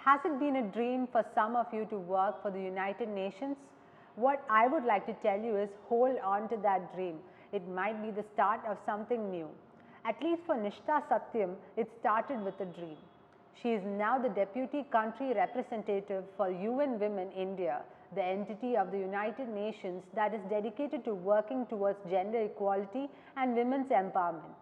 Has it been a dream for some of you to work for the United Nations? What I would like to tell you is hold on to that dream. It might be the start of something new. At least for Nishtha Satyam, it started with a dream. She is now the Deputy Country Representative for UN Women India, the entity of the United Nations that is dedicated to working towards gender equality and women's empowerment.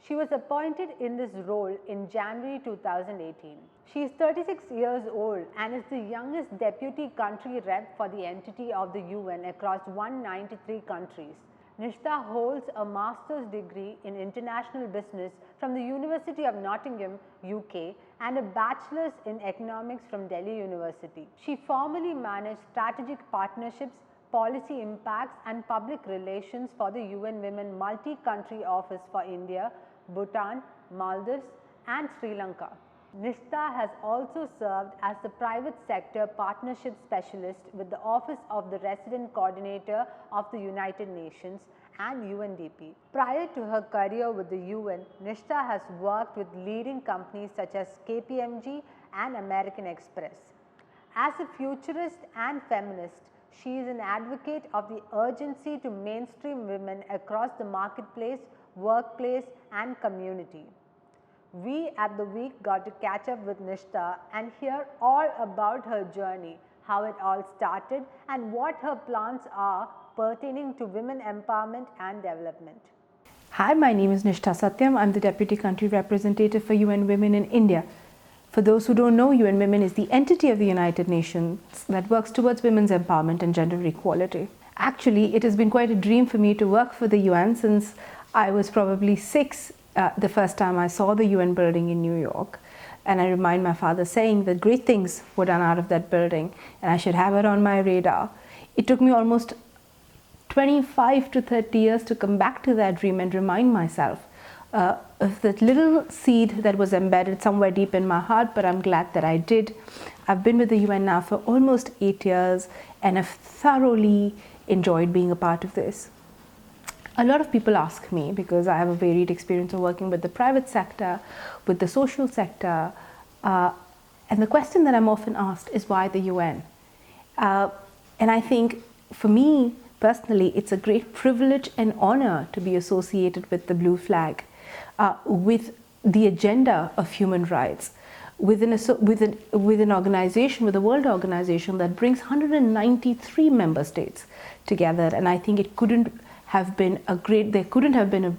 She was appointed in this role in January 2018. She is 36 years old and is the youngest deputy country rep for the entity of the UN across 193 countries. Nishtha holds a master's degree in international business from the University of Nottingham, UK, and a bachelor's in economics from Delhi University. She formerly managed strategic partnerships, policy impacts, and public relations for the UN Women Multi-Country Office for India, Bhutan, Maldives, and Sri Lanka. Nishtha has also served as the private sector partnership specialist with the Office of the Resident Coordinator of the United Nations and UNDP. Prior to her career with the UN, Nishtha has worked with leading companies such as KPMG and American Express. As a futurist and feminist, she is an advocate of the urgency to mainstream women across the marketplace, workplace, and community. We at The Week got to catch up with Nishtha and hear all about her journey, how it all started, and what her plans are pertaining to women empowerment and development. Hi, my name is Nishtha Satyam. I'm the Deputy Country Representative for UN Women in India. For those who don't know, UN Women is the entity of the United Nations that works towards women's empowerment and gender equality. Actually, it has been quite a dream for me to work for the UN since I was probably 6 the first time I saw the UN building in New York. And I remind my father saying that great things were done out of that building and I should have it on my radar. It took me almost 25 to 30 years to come back to that dream and remind myself of that little seed that was embedded somewhere deep in my heart, but I'm glad that I did. I've been with the UN now for almost 8 years and have thoroughly enjoyed being a part of this. A lot of people ask me, because I have a varied experience of working with the private sector, with the social sector, and the question that I'm often asked is why the UN? And I think for me personally, it's a great privilege and honor to be associated with the blue flag, with the agenda of human rights, with an organization, with a world organization that brings 193 member states together. And I think there couldn't have been a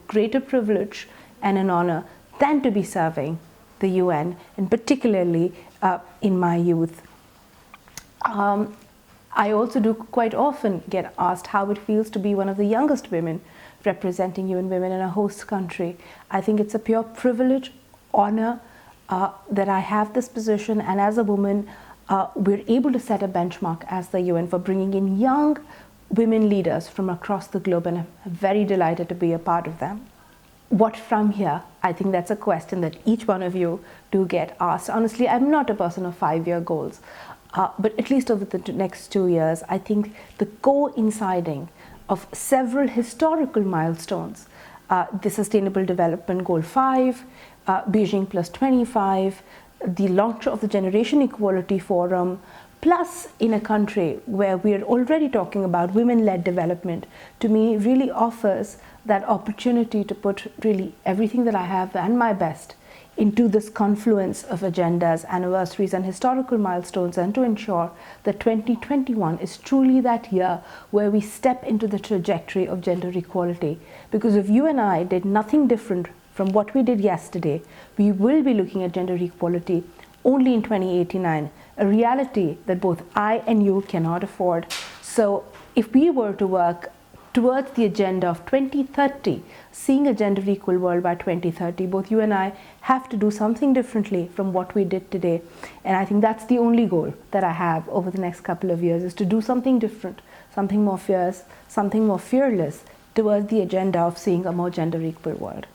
greater privilege and an honor than to be serving the UN, and particularly in my youth. I also do quite often get asked how it feels to be one of the youngest women representing UN Women in a host country. I think it's a pure privilege, honor that I have this position, and as a woman, we're able to set a benchmark as the UN for bringing in young women leaders from across the globe, and I'm very delighted to be a part of them. What from here? I think that's a question that each one of you do get asked. Honestly, I'm not a person of 5-year goals, but at least over the next 2 years, I think the coinciding of several historical milestones, the Sustainable Development Goal 5, Beijing Plus 25, the launch of the Generation Equality Forum, plus in a country where we are already talking about women-led development, to me really offers that opportunity to put really everything that I have and my best into this confluence of agendas, anniversaries, and historical milestones, and to ensure that 2021 is truly that year where we step into the trajectory of gender equality. Because if you and I did nothing different from what we did yesterday, we will be looking at gender equality only in 2089, a reality that both I and you cannot afford. So if we were to work towards the agenda of 2030, seeing a gender equal world by 2030, both you and I have to do something differently from what we did today. And I think that's the only goal that I have over the next couple of years, is to do something different, something more fierce, something more fearless towards the agenda of seeing a more gender equal world.